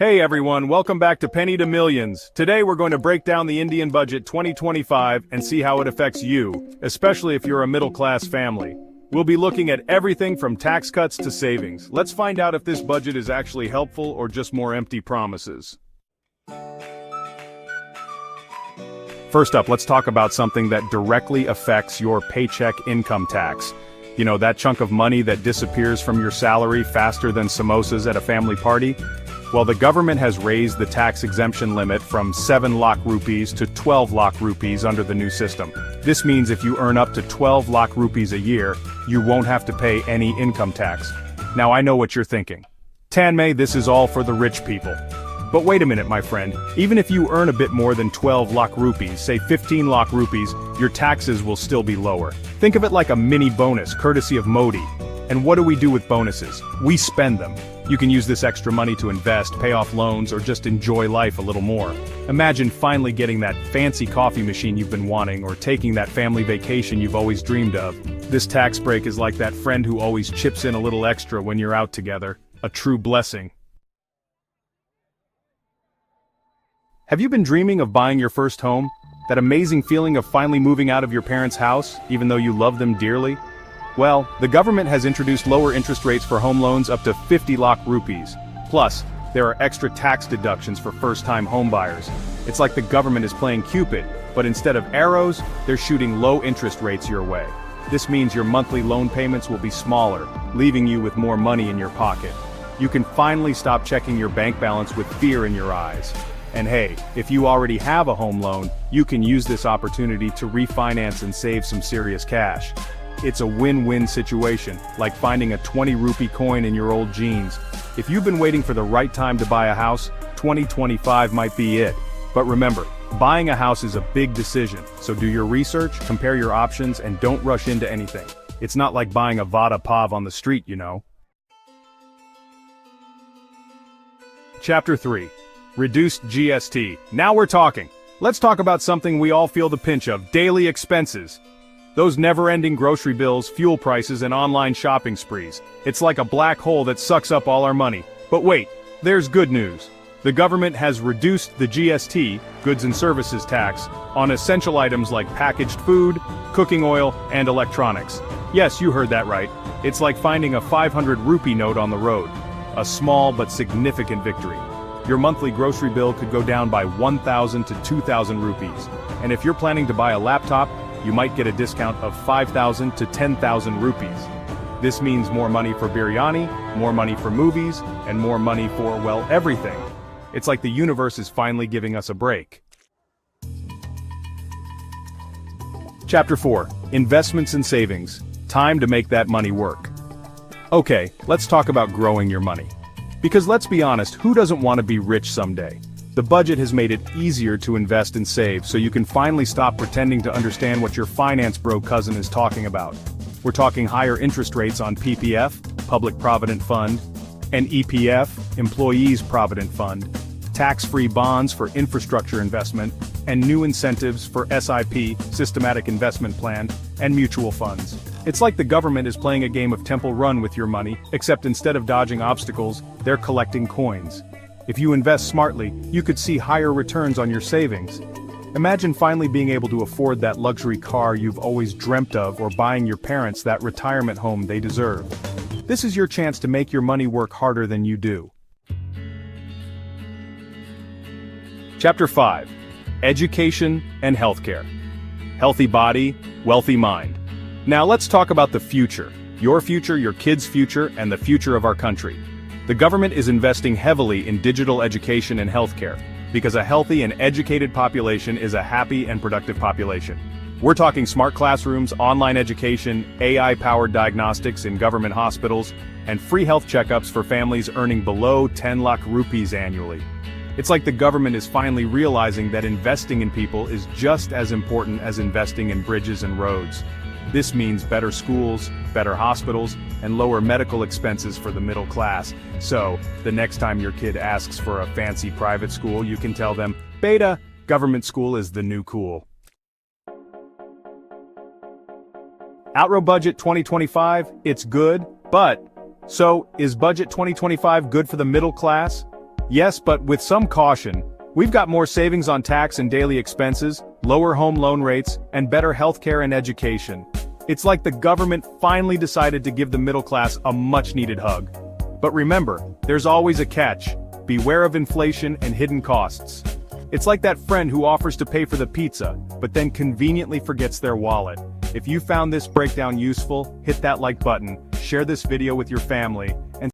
Hey everyone, welcome back to Penny to Millions. Today we're going to break down the Indian Budget 2025 and see how it affects you, especially if you're a middle-class family. We'll be looking at everything from tax cuts to savings. Let's find out if this budget is actually helpful or just more empty promises. First up, let's talk about something that directly affects your paycheck income tax. You know, that chunk of money that disappears from your salary faster than samosas at a family party? Well, the government has raised the tax exemption limit from 7 lakh rupees to 12 lakh rupees under the new system. This means if you earn up to 12 lakh rupees a year, you won't have to pay any income tax. Now I know what you're thinking. Tanmay, this is all for the rich people. But wait a minute, my friend, even if you earn a bit more than 12 lakh rupees, say 15 lakh rupees, your taxes will still be lower. Think of it like a mini bonus, courtesy of Modi. And what do we do with bonuses? We spend them. You can use this extra money to invest, pay off loans, or just enjoy life a little more. Imagine finally getting that fancy coffee machine you've been wanting, or taking that family vacation you've always dreamed of. This tax break is like that friend who always chips in a little extra when you're out together. A true blessing. Have you been dreaming of buying your first home? That amazing feeling of finally moving out of your parents' house, even though you love them dearly? Well, the government has introduced lower interest rates for home loans up to 50 lakh rupees. Plus, there are extra tax deductions for first-time homebuyers. It's like the government is playing Cupid, but instead of arrows, they're shooting low interest rates your way. This means your monthly loan payments will be smaller, leaving you with more money in your pocket. You can finally stop checking your bank balance with fear in your eyes. And hey, if you already have a home loan, you can use this opportunity to refinance and save some serious cash. It's a win-win situation, like finding a 20 rupee coin in your old jeans. If you've been waiting for the right time to buy a house, 2025 might be it. But remember, buying a house is a big decision, so do your research, compare your options, and don't rush into anything. It's not like buying a vada pav on the street, you know. Chapter 3. Reduced GST. Now we're talking. Let's talk about something we all feel the pinch of: daily expenses. Those never-ending grocery bills, fuel prices, and online shopping sprees. It's like a black hole that sucks up all our money. But wait, there's good news. The government has reduced the GST, goods and services tax, on essential items like packaged food, cooking oil, and electronics. Yes, you heard that right. It's like finding a 500 rupee note on the road. A small but significant victory. Your monthly grocery bill could go down by 1,000 to 2,000 rupees. And if you're planning to buy a laptop, you might get a discount of 5,000 to 10,000 rupees. This means more money for biryani, more money for movies, and more money for, well, everything. It's like the universe is finally giving us a break. Chapter 4. Investments and savings. Time to make that money work. Okay, let's talk about growing your money. Because let's be honest, who doesn't want to be rich someday? The budget has made it easier to invest and save, so you can finally stop pretending to understand what your finance bro cousin is talking about. We're talking higher interest rates on PPF, Public Provident Fund, and EPF, Employees Provident Fund, tax-free bonds for infrastructure investment, and new incentives for SIP, Systematic Investment Plan, and mutual funds. It's like the government is playing a game of Temple Run with your money, except instead of dodging obstacles, they're collecting coins. If you invest smartly, you could see higher returns on your savings. Imagine finally being able to afford that luxury car you've always dreamt of, or buying your parents that retirement home they deserve. This is your chance to make your money work harder than you do. Chapter 5. Education and Healthcare. Healthy body, wealthy mind. Now let's talk about the future. Your future, your kids' future, and the future of our country. The government is investing heavily in digital education and healthcare, because a healthy and educated population is a happy and productive population. We're talking smart classrooms, online education, AI-powered diagnostics in government hospitals, and free health checkups for families earning below 10 lakh rupees annually. It's like the government is finally realizing that investing in people is just as important as investing in bridges and roads. This means better schools, better hospitals, and lower medical expenses for the middle class. So, the next time your kid asks for a fancy private school, you can tell them, "Beta, government school is the new cool." Outro Budget 2025, it's good, but, so, is Budget 2025 good for the middle class? Yes, but with some caution. We've got more savings on tax and daily expenses, lower home loan rates, and better healthcare and education. It's like the government finally decided to give the middle class a much-needed hug. But remember, there's always a catch. Beware of inflation and hidden costs. It's like that friend who offers to pay for the pizza, but then conveniently forgets their wallet. If you found this breakdown useful, hit that like button, share this video with your family,